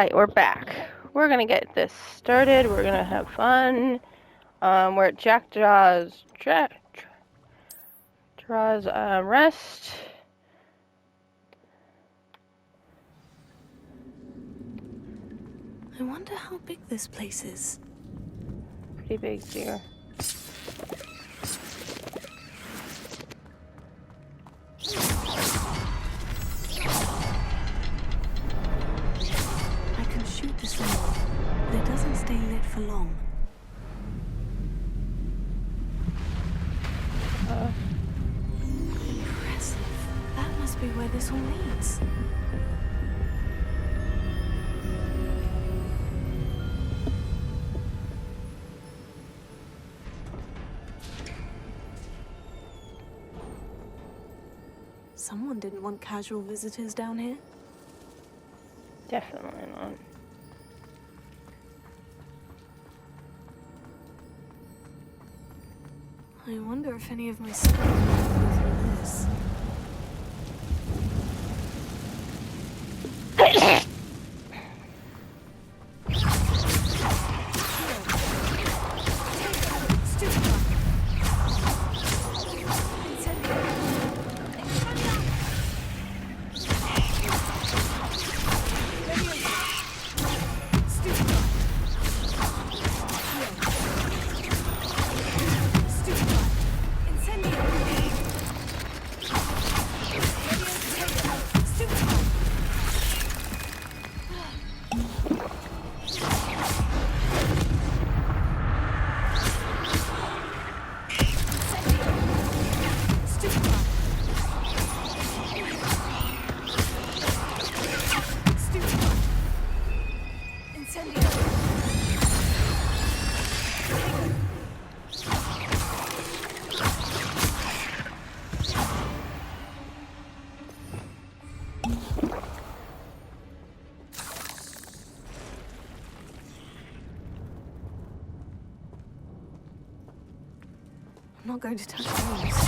Alright, we're back. We're gonna get this started. We're gonna have fun. We're at Jackjaw's rest. I wonder how big this place is. Pretty big, dear. I can shoot this orb, but it doesn't stay lit for long. Impressive. That must be where this all leads. Someone didn't want casual visitors down here. Definitely not. I wonder if any of my skills will go through this. I'm not going to touch those.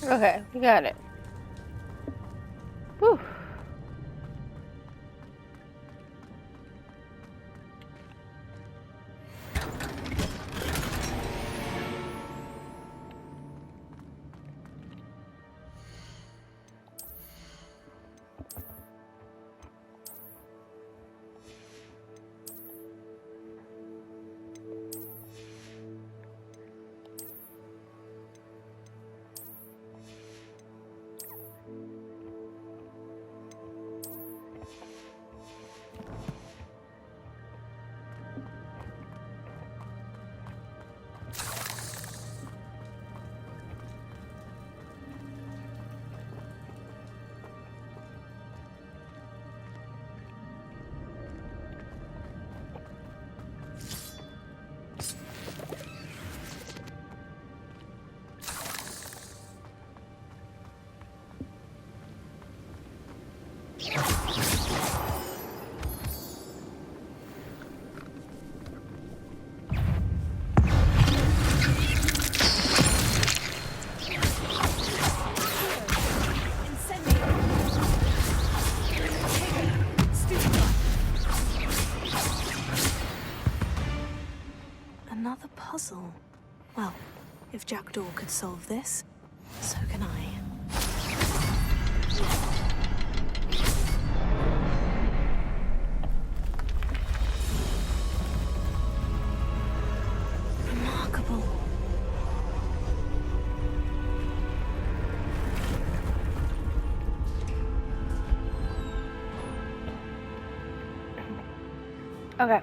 Okay, we got it. Whew. puzzle. Well, if Jackdaw could solve this, so can I. Remarkable. Okay.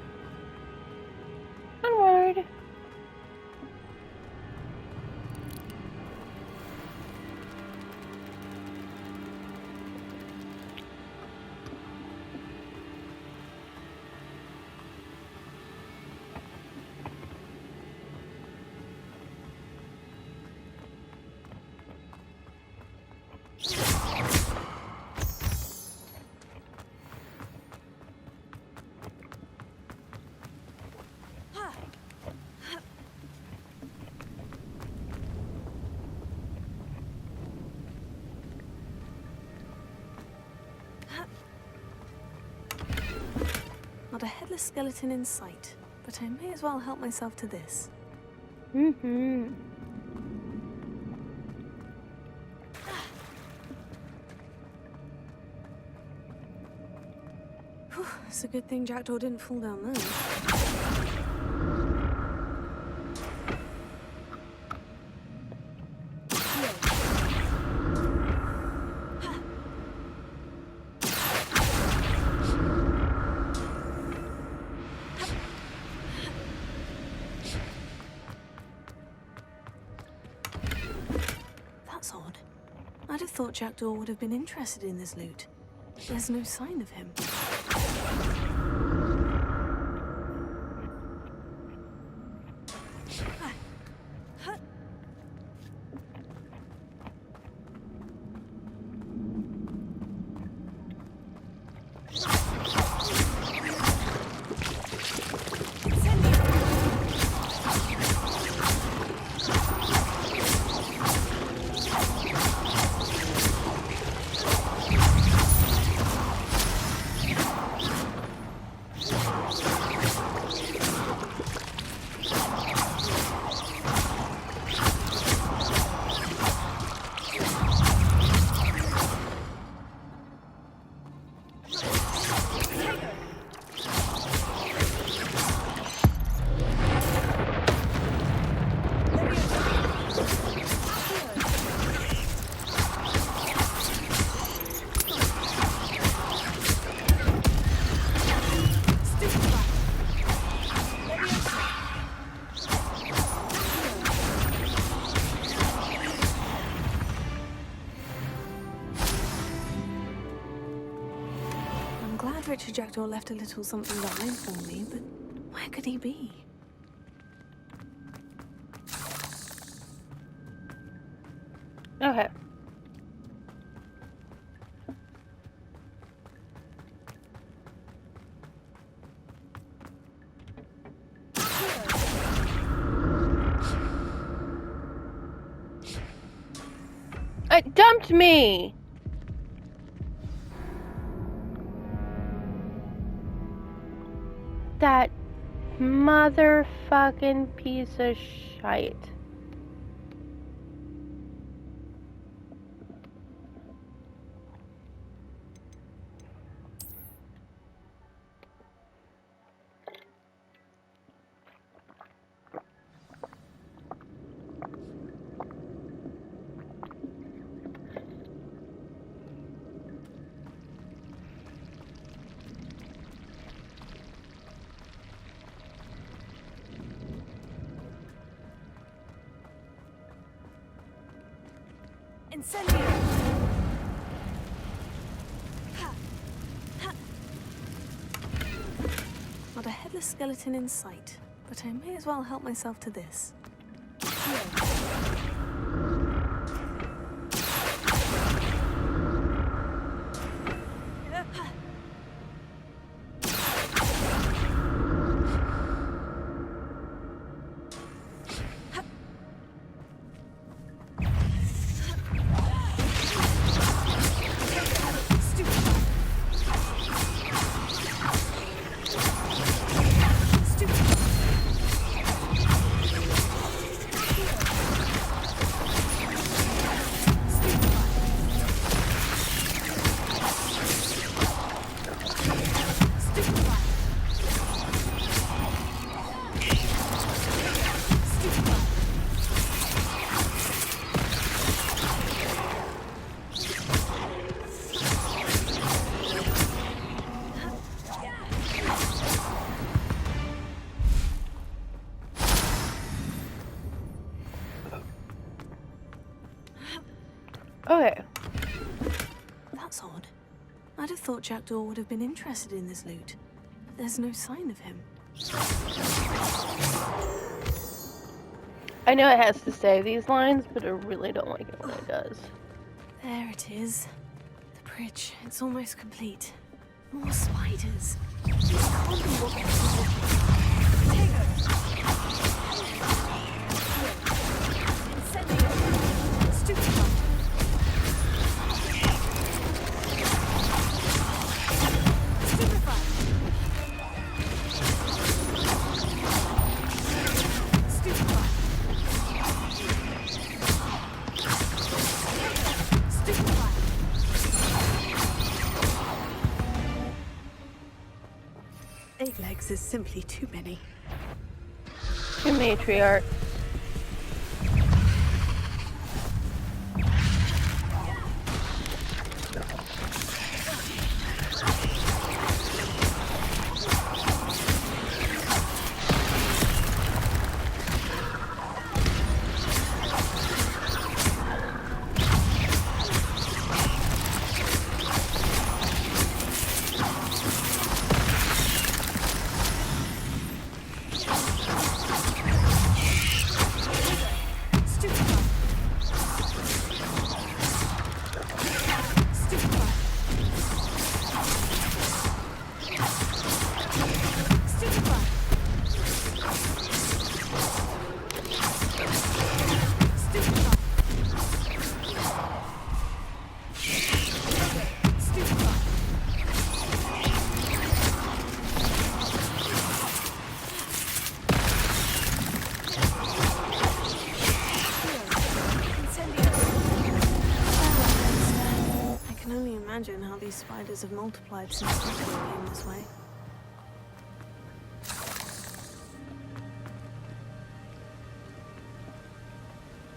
Onward. Not a headless skeleton in sight, but I may as well help myself to this. Mm-hmm. Whew, it's a good thing Jackdaw didn't fall down there. That's odd. I'd have thought Jackdaw would have been interested in this loot. There's no sign of him. Richard Jackdaw left a little something behind for me, but where could he be? Okay. It dumped me! That motherfucking piece of shite. Incendio! Not a headless skeleton in sight, but I may as well help myself to this. That's odd. I'd have thought Jackdaw would have been interested in this loot. But there's no sign of him. I know it has to say these lines, but I really don't like it when it does. There it is. The bridge. It's almost complete. More spiders. This can't be what is simply too many. Two matriarchs. Imagine how these spiders have multiplied since Jackdaw came this way.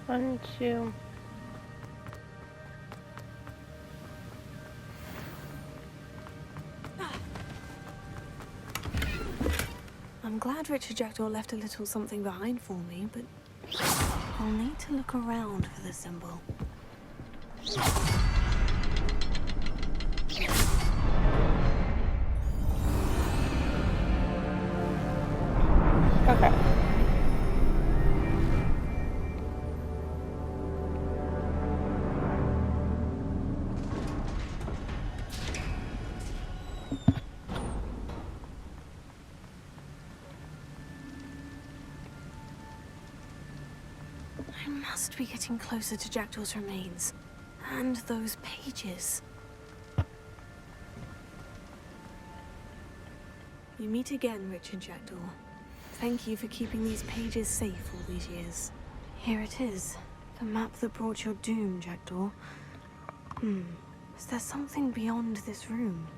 One, two. I'm glad Richard Jackdaw left a little something behind for me, but I'll need to look around for the symbol. Okay. I must be getting closer to Jackdaw's remains. And those pages. We meet again, Richard Jackdaw. Thank you for keeping these pages safe all these years. Here it is. The map that brought your doom, Jackdaw. Is there something beyond this room?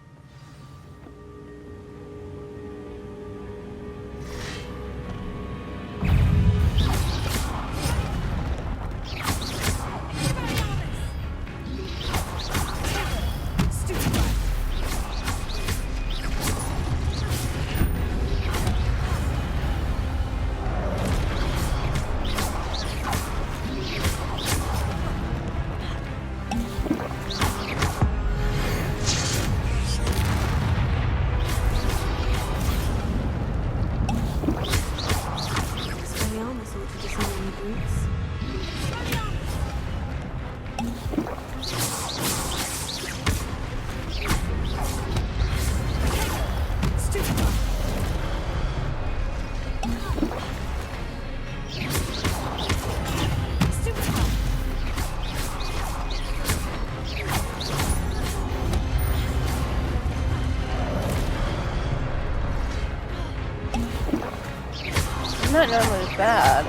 Not normally bad.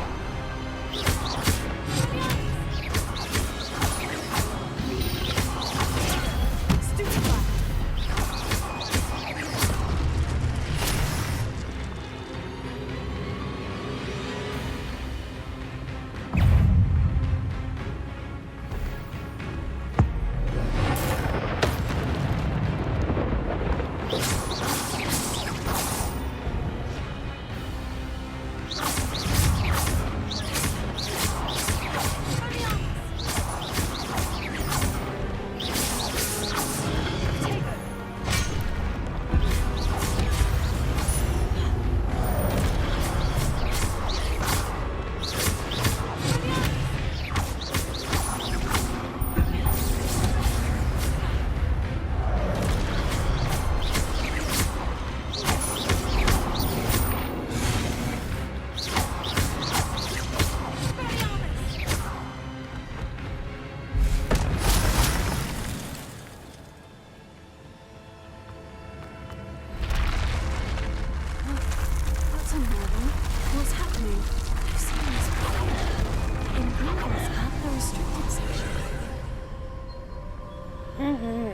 Mm-hmm.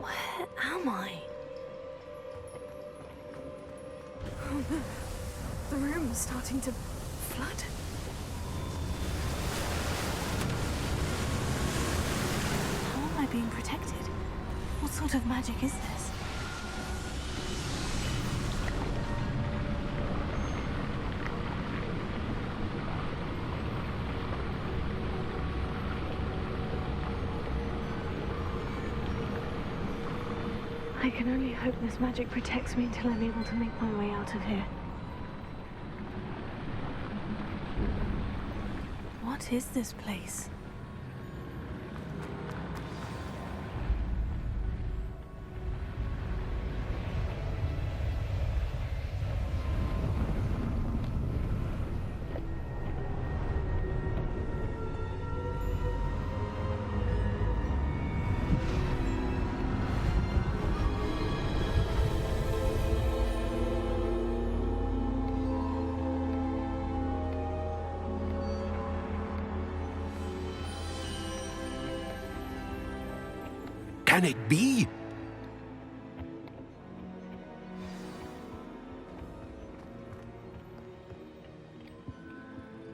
Where am I? Oh no. The room's starting to flood. How am I being protected? What sort of magic is this? I can only hope this magic protects me until I'm able to make my way out of here. What is this place? Can it be?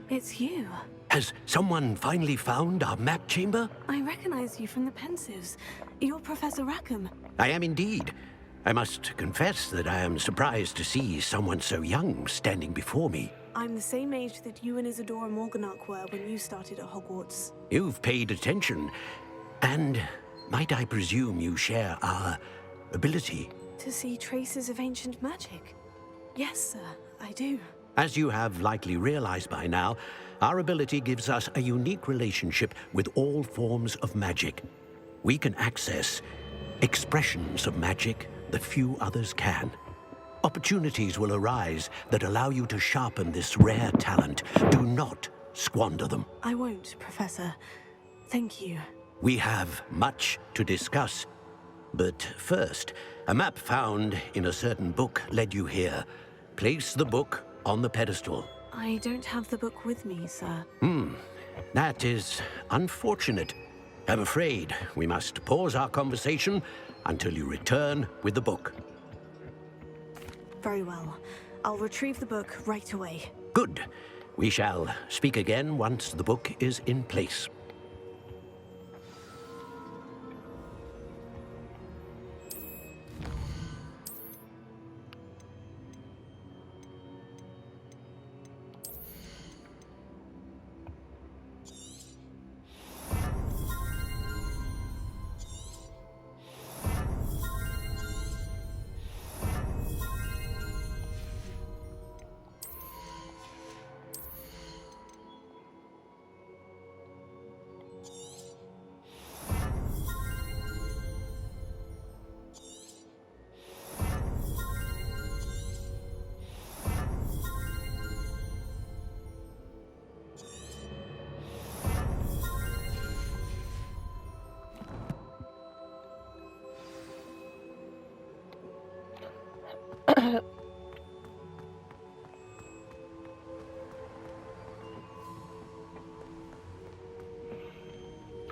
It's you. Has someone finally found our map chamber? I recognize you from the Pensives. You're Professor Rackham. I am indeed. I must confess that I am surprised to see someone so young standing before me. I'm the same age that you and Isadora Morganach were when you started at Hogwarts. You've paid attention, and might I presume you share our ability? To see traces of ancient magic? Yes, sir, I do. As you have likely realized by now, our ability gives us a unique relationship with all forms of magic. We can access expressions of magic that few others can. Opportunities will arise that allow you to sharpen this rare talent. Do not squander them. I won't, Professor. Thank you. We have much to discuss. But first, a map found in a certain book led you here. Place the book on the pedestal. I don't have the book with me, sir. That is unfortunate. I'm afraid we must pause our conversation until you return with the book. Very well. I'll retrieve the book right away. Good. We shall speak again once the book is in place.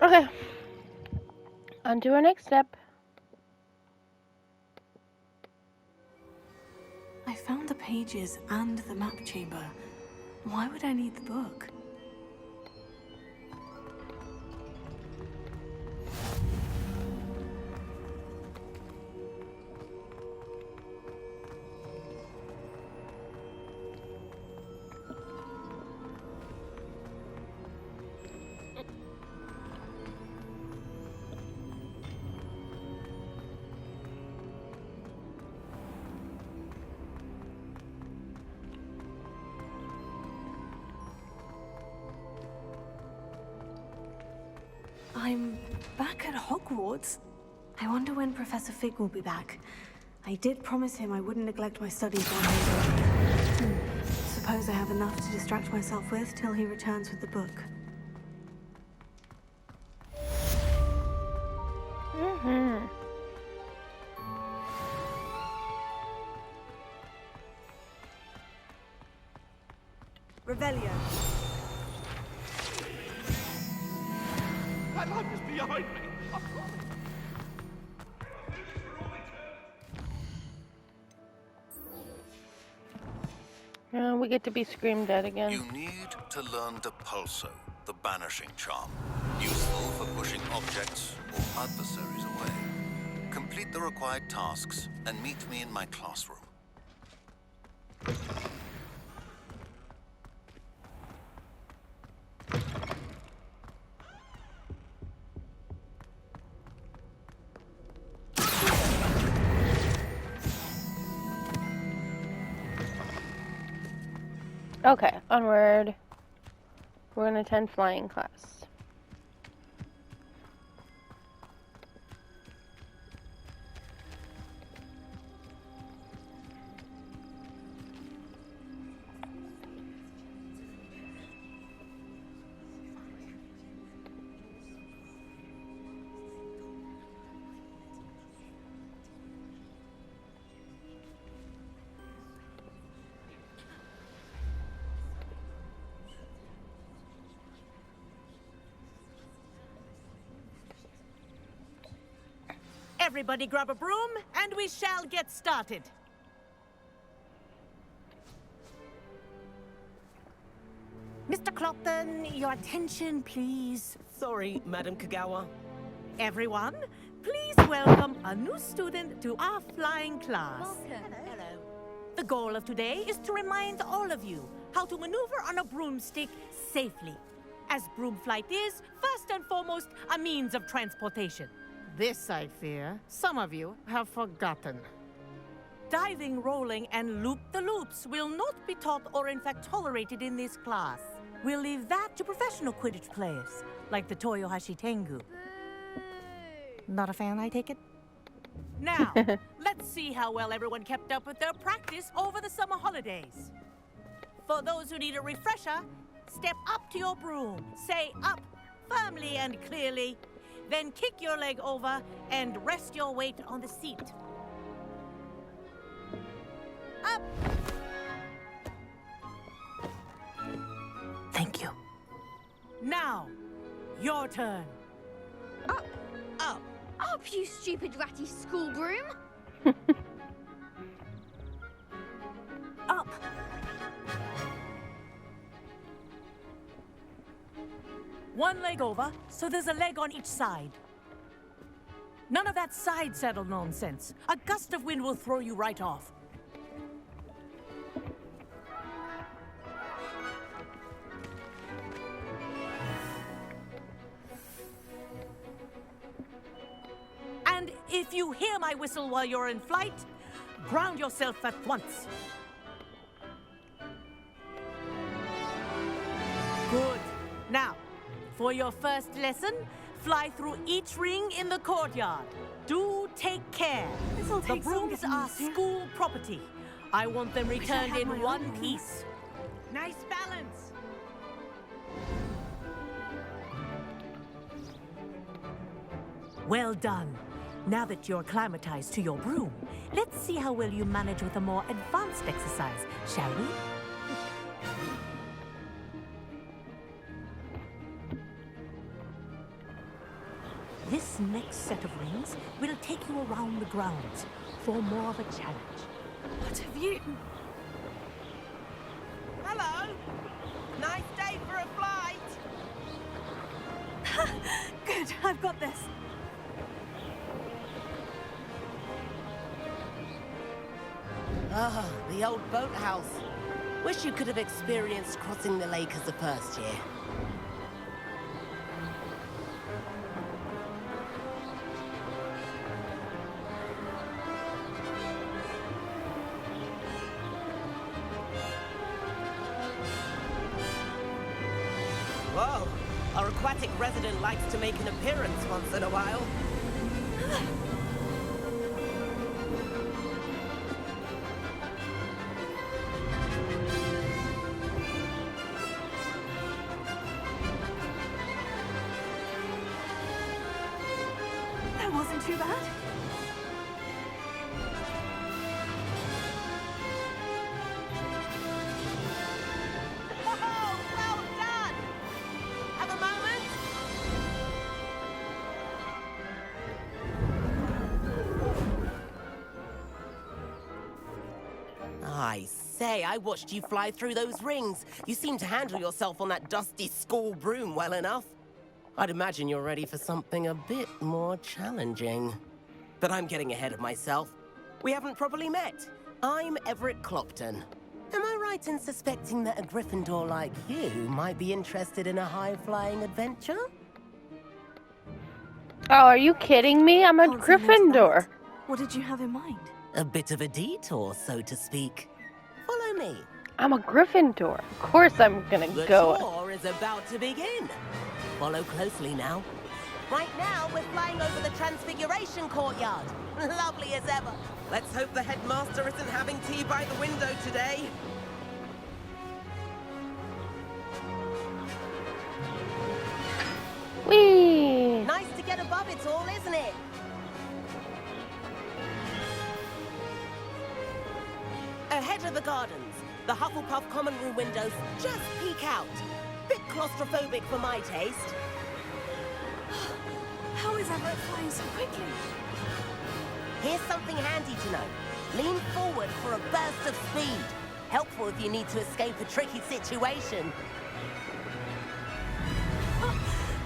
Okay. On to our next step. I found the pages and the map chamber. Why would I need the book? I'm back at Hogwarts. I wonder when Professor Fig will be back. I did promise him I wouldn't neglect my studies while he's away. Suppose I have enough to distract myself with till he returns with the book. Revelio. That light is behind me. We get to be screamed at again. You need to learn Depulso, the banishing charm. Useful for pushing objects or adversaries away. Complete the required tasks and meet me in my classroom. Okay, onward. We're gonna attend flying class. Everybody grab a broom, and we shall get started. Mr. Clopton, your attention, please. Sorry, Madam Kagawa. Everyone, please welcome a new student to our flying class. Hello. The goal of today is to remind all of you how to maneuver on a broomstick safely, as broom flight is, first and foremost, a means of transportation. This, I fear, some of you have forgotten. Diving, rolling, and loop-the-loops will not be taught or in fact tolerated in this class. We'll leave that to professional Quidditch players, like the Toyohashi Tengu. Not a fan, I take it? Now, let's see how well everyone kept up with their practice over the summer holidays. For those who need a refresher, step up to your broom, say up firmly and clearly, then kick your leg over and rest your weight on the seat. Up! Thank you. Now, your turn. Up. Up. Up, you stupid ratty school broom. Up. One leg over, so there's a leg on each side. None of that side saddle nonsense. A gust of wind will throw you right off. And if you hear my whistle while you're in flight, ground yourself at once. Good. Now, for your first lesson, fly through each ring in the courtyard. Do take care. This'll The take some brooms getting are used to. school property. I want them Wish I returned had my in own one broom. piece. Nice balance. Well done. Now that you're acclimatized to your broom, let's see how well you manage with a more advanced exercise, shall we? This next set of rings will take you around the grounds for more of a challenge. What have you? Hello. Nice day for a flight. Good, I've got this. Ah, the old boathouse. Wish you could have experienced crossing the lake as a first year. Whoa, our aquatic resident likes to make an appearance once in a while. That wasn't too bad. say, I watched you fly through those rings. You seem to handle yourself on that dusty school broom well enough. I'd imagine you're ready for something a bit more challenging. But I'm getting ahead of myself. We haven't properly met. I'm Everett Clopton. Am I right in suspecting that a Gryffindor like you might be interested in a high-flying adventure? Oh, are you kidding me? I'm a Can't say no to Gryffindor. that. What did you have in mind? A bit of a detour, so to speak. Follow me. I'm a Gryffindor. Of course I'm gonna The go. tour is about to begin. Follow closely now. Right now, we're flying over the Transfiguration Courtyard. Lovely as ever. Let's hope the headmaster isn't having tea by the window today. Whee! Nice to get above it all, isn't it? Ahead of the gardens, the Hufflepuff common room windows just peek out. Bit claustrophobic for my taste. How is Everett flying so quickly? Here's something handy to know. Lean forward for a burst of speed. Helpful if you need to escape a tricky situation.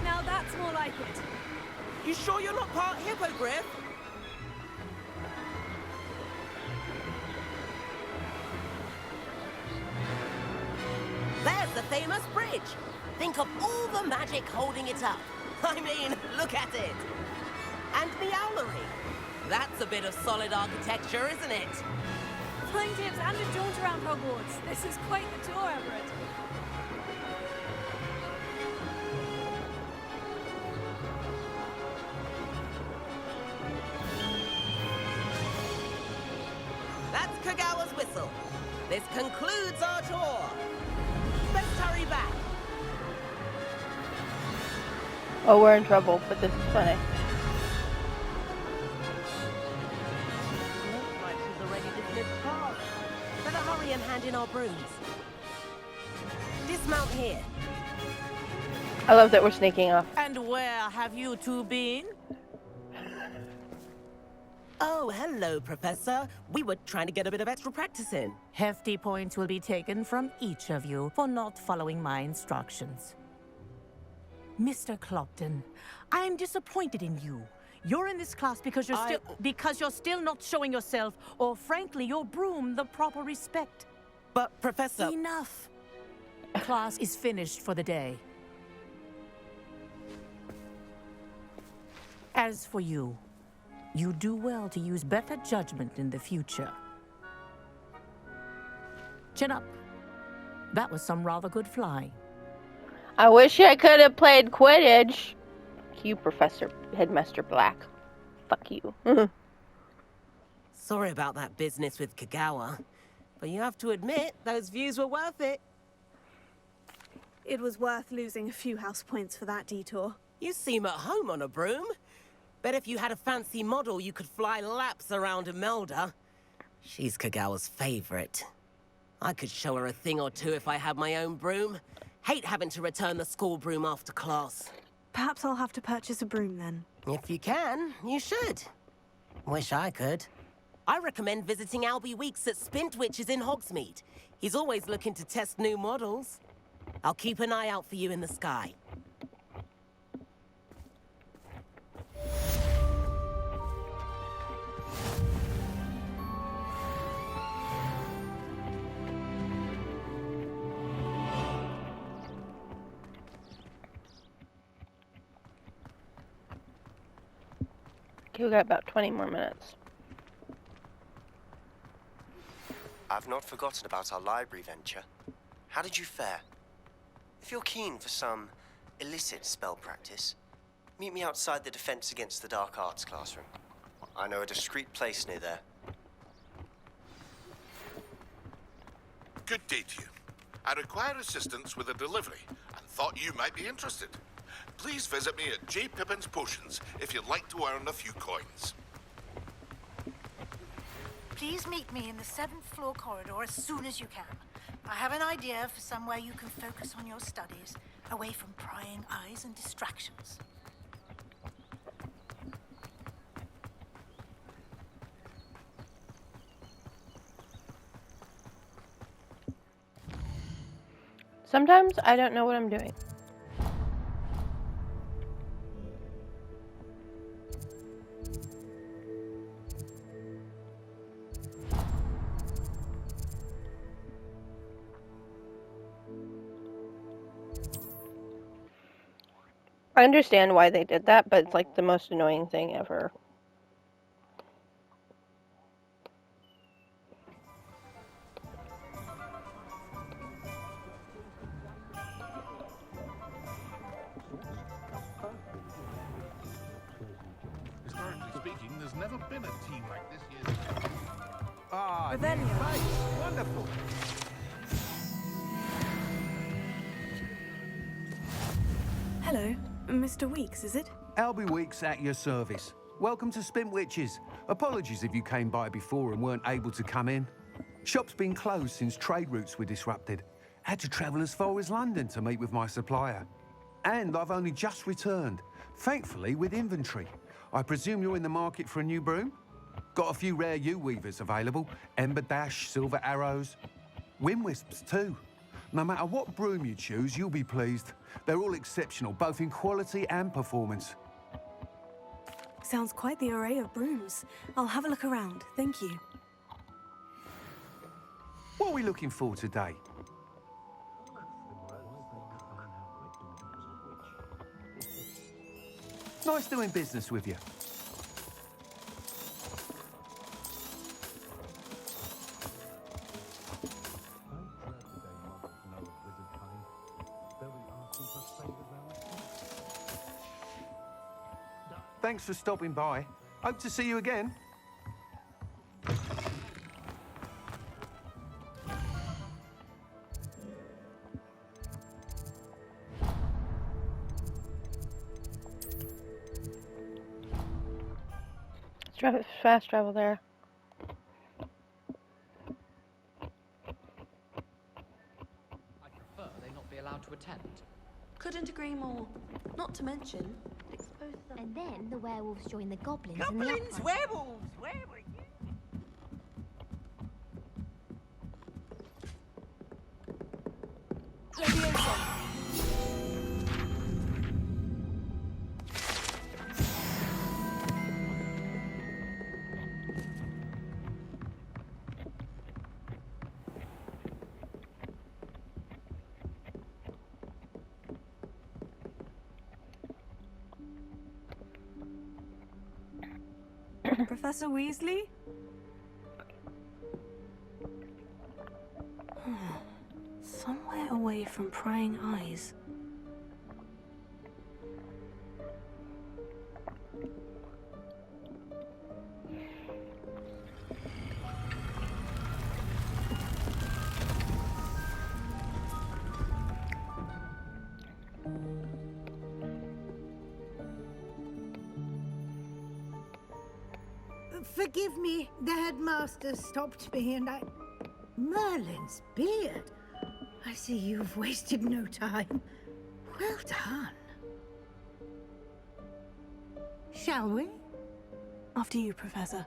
Now that's more like it. You sure you're not part hippogriff? There's the famous bridge. Think of all the magic holding it up. I mean, look at it. And Meowlery. That's a bit of solid architecture, isn't it? Flying tips and a jaunt around Hogwarts. This is quite the tour, Everett. That's Kagawa's whistle. This concludes our tour. Let's hurry back. Oh, we're in trouble, but this is funny. Looks like she's already dismissed class. Better hurry and hand in our brooms. Dismount here. I love that we're sneaking off. And where have you two been? Oh, hello, Professor. We were trying to get a bit of extra practice in. Hefty points will be taken from each of you for not following my instructions. Mr. Clopton, I'm disappointed in you. You're in this class because you're still not showing yourself, or frankly, your broom the proper respect. But, Professor... Enough. Class is finished for the day. As for you, you do well to use better judgment in the future. Chin up. That was some rather good flying. I wish I could have played Quidditch. You, Professor Headmaster Black. Fuck you. Sorry about that business with Kagawa. But you have to admit, those views were worth it. It was worth losing a few house points for that detour. You seem at home on a broom. Bet if you had a fancy model, you could fly laps around Imelda. She's Kagawa's favorite. I could show her a thing or two if I had my own broom. Hate having to return the school broom after class. Perhaps I'll have to purchase a broom then. If you can, you should. Wish I could. I recommend visiting Albie Weeks at Spintwitches in Hogsmeade. He's always looking to test new models. I'll keep an eye out for you in the sky. Okay, we got about 20 more minutes. I've not forgotten about our library venture. How did you fare? If you're keen for some illicit spell practice, meet me outside the Defense Against the Dark Arts classroom. I know a discreet place near there. Good day to you. I require assistance with a delivery and thought you might be interested. Please visit me at J. Pippin's Potions if you'd like to earn a few coins. Please meet me in the 7th floor corridor as soon as you can. I have an idea for somewhere you can focus on your studies, away from prying eyes and distractions. Sometimes I don't know what I'm doing. I understand why they did that, but it's like the most annoying thing ever. Historically speaking, there's never been a team like this year. Ah, But then- new face. Wonderful. Hello, Mr. Weeks, is it? Albie Weeks at your service. Welcome to Spint Witches. Apologies if you came by before and weren't able to come in. Shop's been closed since trade routes were disrupted. Had to travel as far as London to meet with my supplier. And I've only just returned, thankfully with inventory. I presume you're in the market for a new broom? Got a few rare U-weavers available. Ember Dash, Silver Arrows. Wind Wisps too. No matter what broom you choose, you'll be pleased. They're all exceptional, both in quality and performance. Sounds quite the array of brooms. I'll have a look around, thank you. What are we looking for today? Nice doing business with you. Thanks for stopping by. Hope to see you again. Fast travel there. I prefer they not be allowed to attend. Couldn't agree more. Not to mention, expose them. And then the werewolves join the goblins. And the Goblins, upper- werewolves, where were you? Professor Weasley? Somewhere away from prying eyes. Forgive me, the headmaster stopped me and I... Merlin's beard. I see you've wasted no time. Well done. Shall we? After you, Professor.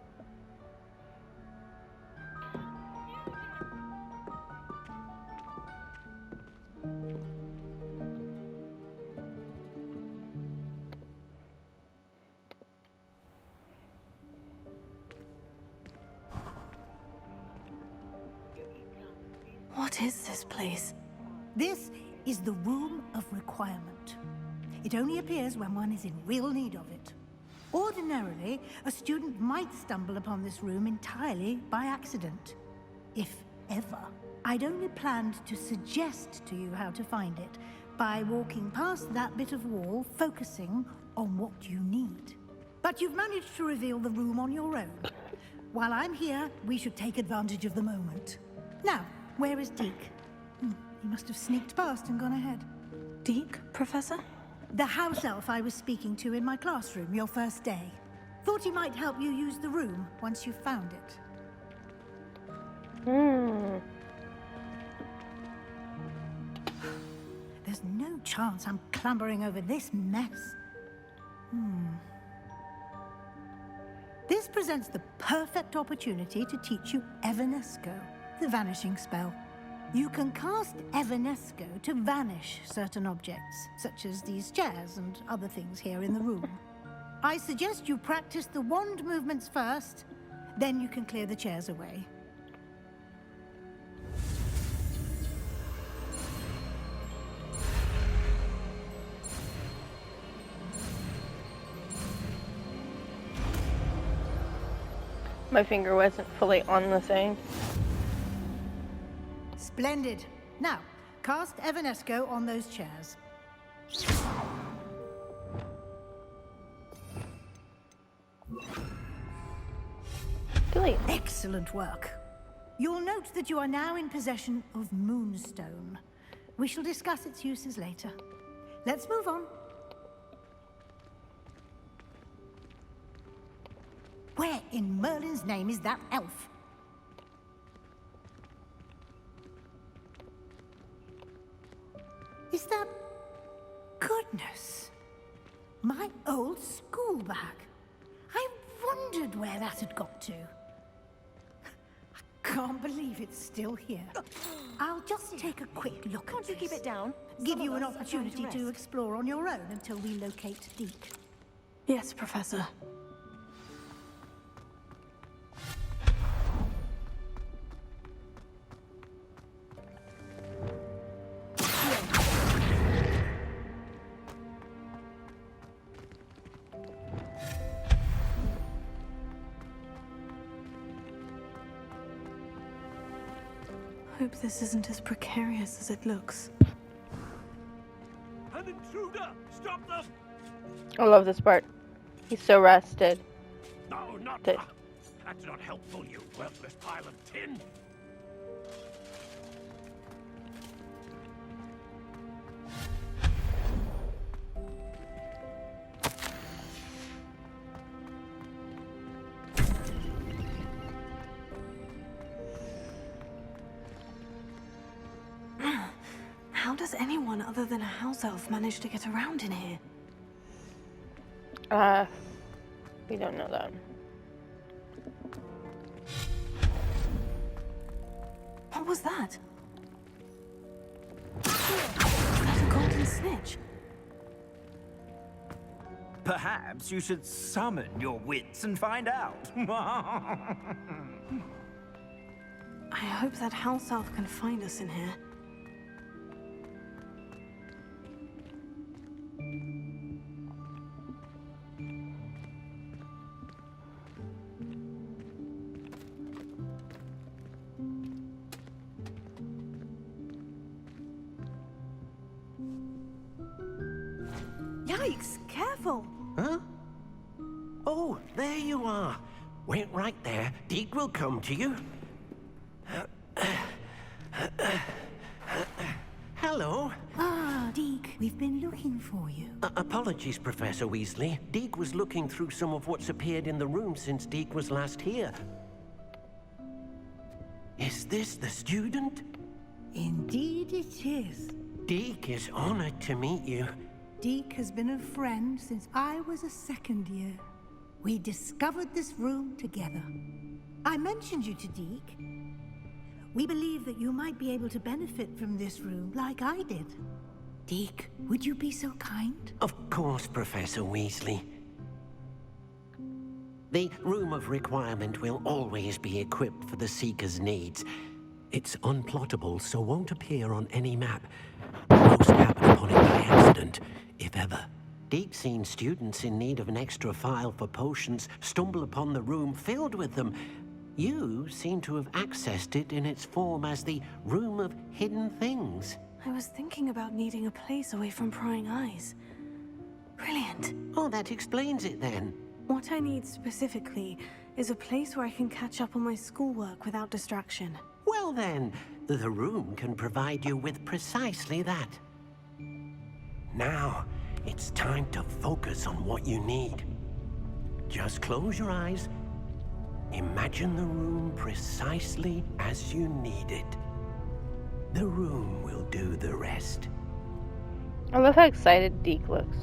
What is this place? This is the Room of Requirement. It only appears when one is in real need of it. Ordinarily, a student might stumble upon this room entirely by accident. If ever. I'd only planned to suggest to you how to find it by walking past that bit of wall, focusing on what you need. But you've managed to reveal the room on your own. While I'm here, we should take advantage of the moment. Now, where is Deke? He must have sneaked past and gone ahead. Deke, Professor? The house elf I was speaking to in my classroom your first day. Thought he might help you use the room once you found it. There's no chance I'm clambering over this mess. This presents the perfect opportunity to teach you Evanesco, the vanishing spell. You can cast Evanesco to vanish certain objects, such as these chairs and other things here in the room. I suggest you practice the wand movements first, then you can clear the chairs away. My finger wasn't fully on the thing. Splendid. Now, cast Evanesco on those chairs. Delete. Excellent work. You'll note that you are now in possession of Moonstone. We shall discuss its uses later. Let's move on. Where in Merlin's name is that elf? Is that... Goodness. My old school bag. I wondered where that had got to. I can't believe it's still here. I'll just take a quick look Can't at you this. keep it down? Give Some you of an us are trying opportunity to rest. explore on your own until we locate Deke. Yes, Professor. Hope this isn't as precarious as it looks. An intruder! Stop them! I love this part. He's so rested. No, not That- that. That's not helpful, you worthless pile of tin. How does anyone other than a house elf manage to get around in here? We don't know that. What was that? Was that a golden snitch? Perhaps you should summon your wits and find out. I hope that house elf can find us in here. Yikes! Careful! Huh? Oh, there you are. Wait right there. Deke will come to you. Hello. Ah, Deke, we've been looking for you. Apologies, Professor Weasley. Deke was looking through some of what's appeared in the room since Deke was last here. Is this the student? Indeed it is. Deke is honored to meet you. Deke has been a friend since I was a second year. We discovered this room together. I mentioned you to Deke. We believe that you might be able to benefit from this room like I did. Deke, would you be so kind? Of course, Professor Weasley. The Room of Requirement will always be equipped for the Seeker's needs. It's unplottable, so won't appear on any map. Most happen upon it by accident, if ever. Deke's seen students in need of an extra file for potions stumble upon the room filled with them. You seem to have accessed it in its form as the Room of Hidden Things. I was thinking about needing a place away from prying eyes. Brilliant. Oh, that explains it then. What I need specifically is a place where I can catch up on my schoolwork without distraction. Well then, the room can provide you with precisely that. Now, it's time to focus on what you need. Just close your eyes. Imagine the room precisely as you need it. The room will do the rest. I love how excited Deke looks.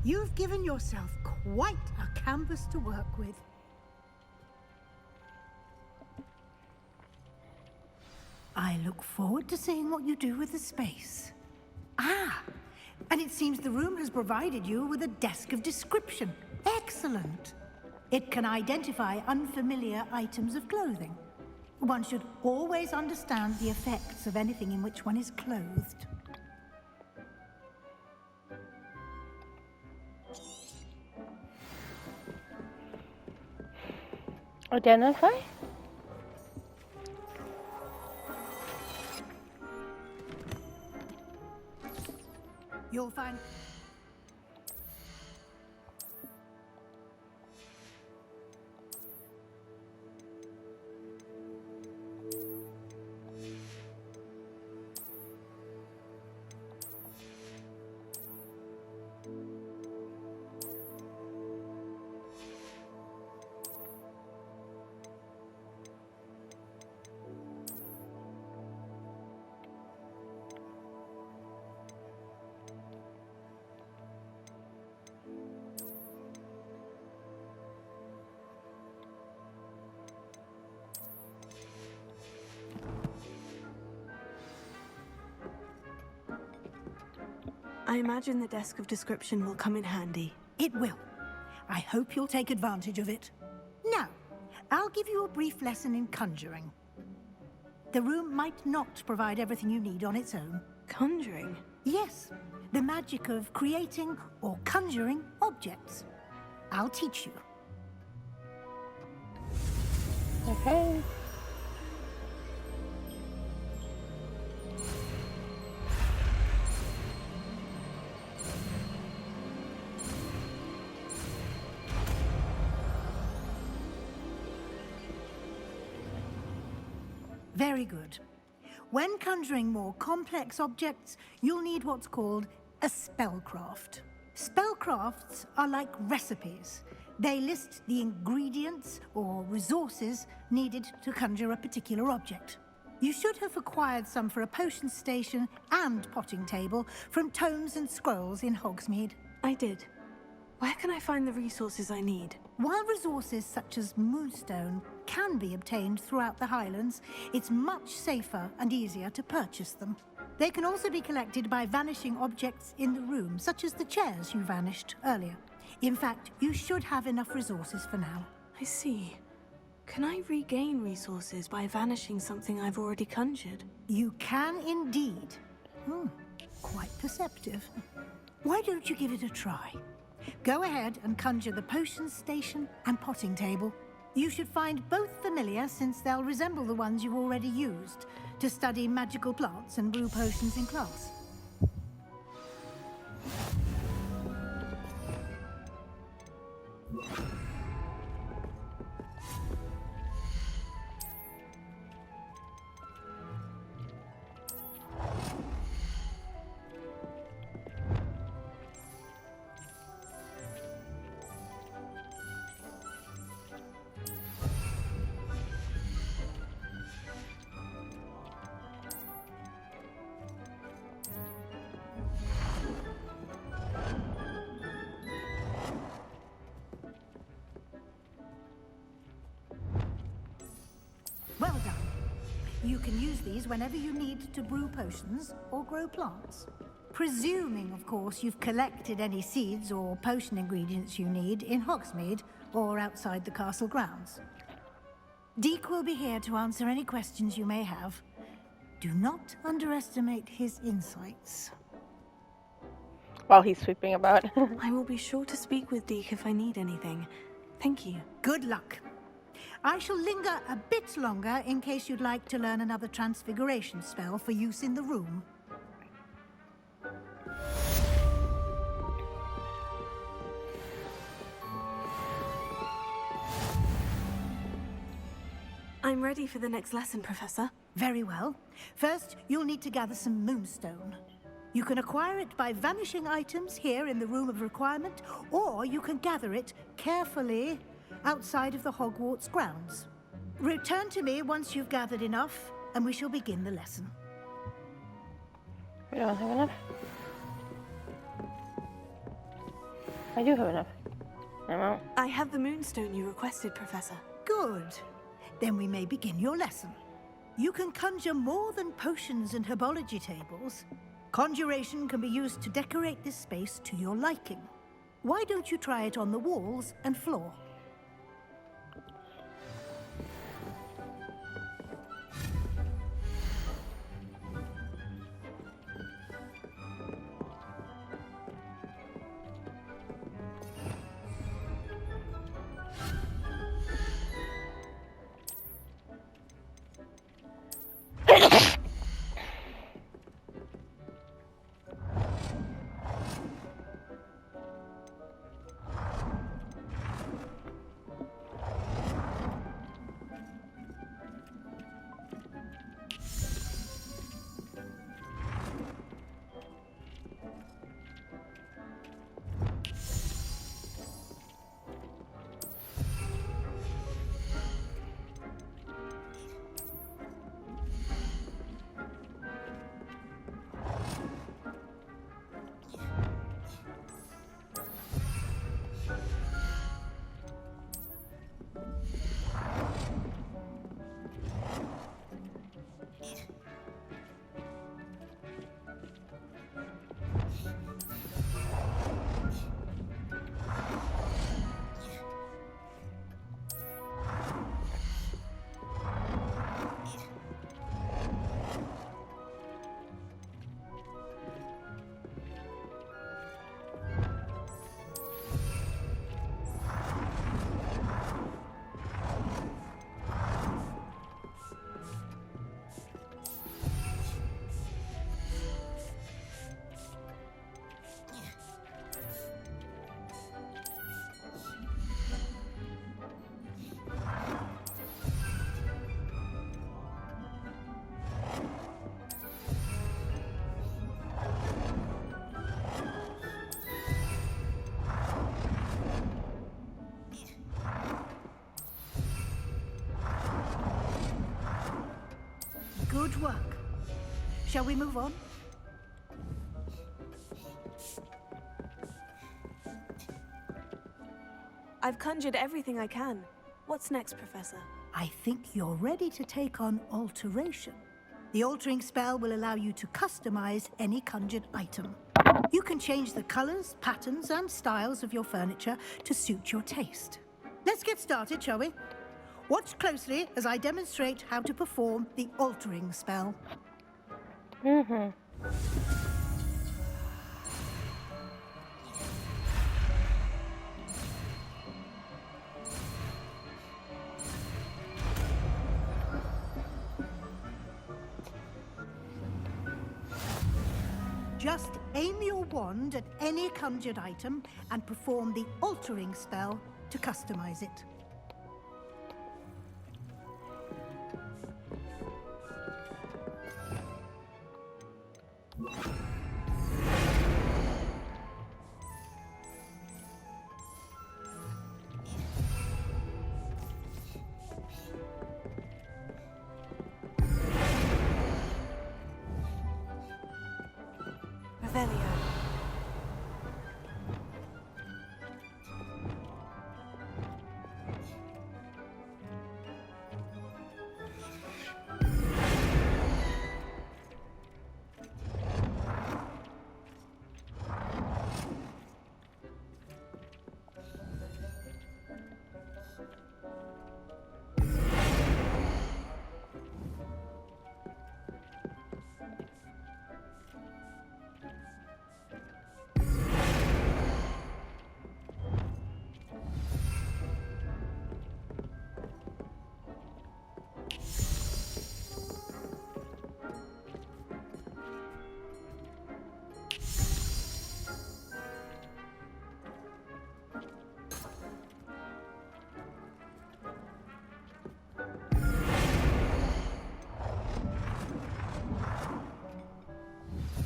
You've given yourself quite a canvas to work with. I look forward to seeing what you do with the space. Ah, and it seems the room has provided you with a desk of description. Excellent. It can identify unfamiliar items of clothing. One should always understand the effects of anything in which one is clothed. Identify? You'll find... I imagine the desk of description will come in handy. It will. I hope you'll take advantage of it. Now, I'll give you a brief lesson in conjuring. The room might not provide everything you need on its own. Conjuring? Yes, the magic of creating or conjuring objects. I'll teach you. Okay. Very good. When conjuring more complex objects, you'll need what's called a spellcraft. Spellcrafts are like recipes. They list the ingredients or resources needed to conjure a particular object. You should have acquired some for a potion station and potting table from tomes and scrolls in Hogsmeade. I did. Where can I find the resources I need? While resources such as moonstone can be obtained throughout the Highlands, it's much safer and easier to purchase them. They can also be collected by vanishing objects in the room, such as the chairs you vanished earlier. In fact, you should have enough resources for now. I see. Can I regain resources by vanishing something I've already conjured? You can indeed. Quite perceptive. Why don't you give it a try? Go ahead and conjure the potion station and potting table. You should find both familiar, since they'll resemble the ones you've already used to study magical plants and brew potions in class. Well done. You can use these whenever you need to brew potions or grow plants. Presuming, of course, you've collected any seeds or potion ingredients you need in Hogsmeade or outside the castle grounds. Deke will be here to answer any questions you may have. Do not underestimate his insights. While he's sweeping about. I will be sure to speak with Deke if I need anything. Thank you. Good luck. I shall linger a bit longer in case you'd like to learn another transfiguration spell for use in the room. I'm ready for the next lesson, Professor. Very well. First, you'll need to gather some moonstone. You can acquire it by vanishing items here in the Room of Requirement, or you can gather it carefully outside of the Hogwarts grounds. Return to me once you've gathered enough, and we shall begin the lesson. We don't have enough. I do have enough ammo. I have the moonstone you requested, Professor. Good. Then we may begin your lesson. You can conjure more than potions and herbology tables. Conjuration can be used to decorate this space to your liking. Why don't you try it on the walls and floor? Good work. Shall we move on? I've conjured everything I can. What's next, Professor? I think you're ready to take on alteration. The altering spell will allow you to customize any conjured item. You can change the colors, patterns, and styles of your furniture to suit your taste. Let's get started, shall we? Watch closely as I demonstrate how to perform the altering spell. Just aim your wand at any conjured item and perform the altering spell to customize it. Revelio.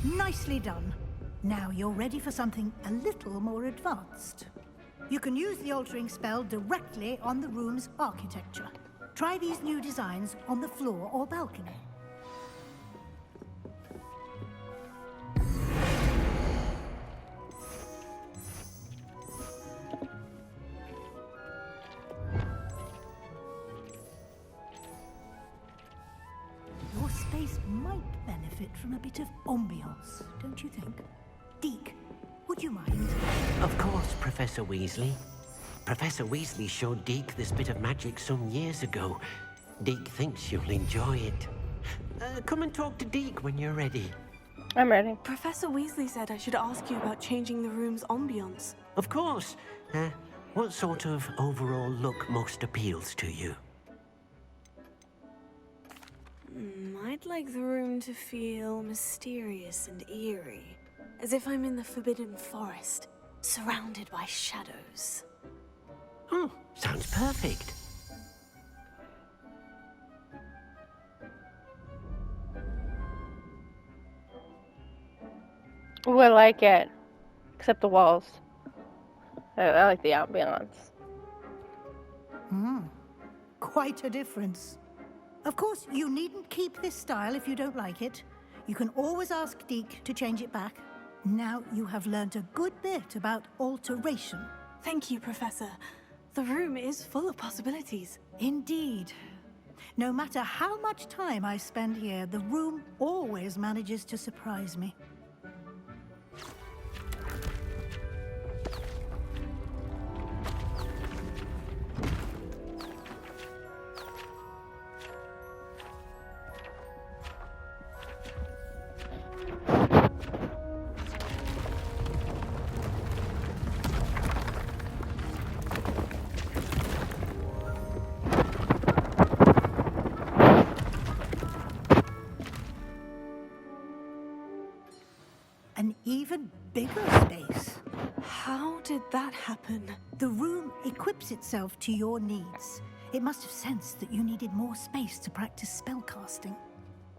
Nicely done. Now you're ready for something a little more advanced. You can use the altering spell directly on the room's architecture. Try these new designs on the floor or balcony. benefit from a bit of ambiance, don't you think? Deke, would you mind? Of course, Professor Weasley. Professor Weasley showed Deke this bit of magic some years ago. Deke thinks you'll enjoy it. Come and talk to Deke when you're ready. I'm ready. Professor Weasley said I should ask you about changing the room's ambiance. Of course. What sort of overall look most appeals to you? I'd like the room to feel mysterious and eerie, as if I'm in the Forbidden Forest, surrounded by shadows. Oh, sounds perfect. Ooh, I like it. Except the walls. I like the ambiance. Quite a difference. Of course, you needn't keep this style if you don't like it. You can always ask Deke to change it back. Now you have learned a good bit about alteration. Thank you, Professor. The room is full of possibilities. Indeed. No matter how much time I spend here, the room always manages to surprise me. An even bigger space. How did that happen? The room equips itself to your needs. It must have sensed that you needed more space to practice spellcasting.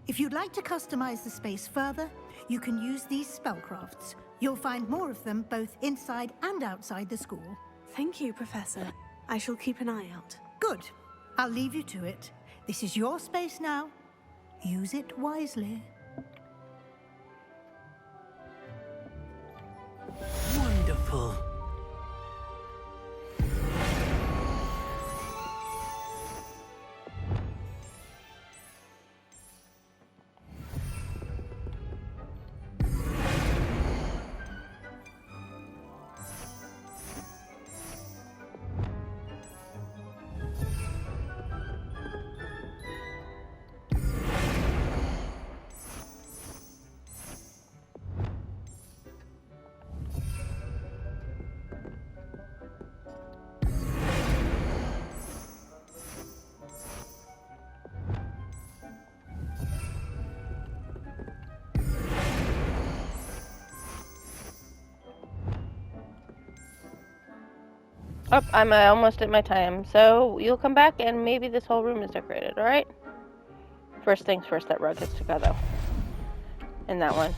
If you'd like to customize the space further, you can use these spellcrafts. You'll find more of them both inside and outside the school. Thank you, Professor. I shall keep an eye out. Good. I'll leave you to it. This is your space now. Use it wisely. Wonderful. Oh, I'm almost at my time. So you'll come back and maybe this whole room is decorated, alright? First things first, that rug has to go though. And that one.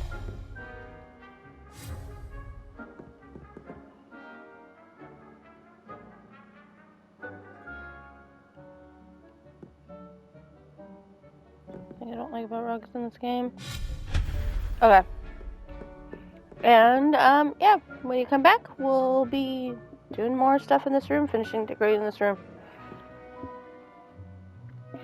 Thing I don't like about rugs in this game. Okay. And, yeah, when you come back, we'll be doing more stuff in this room, finishing decorating this room.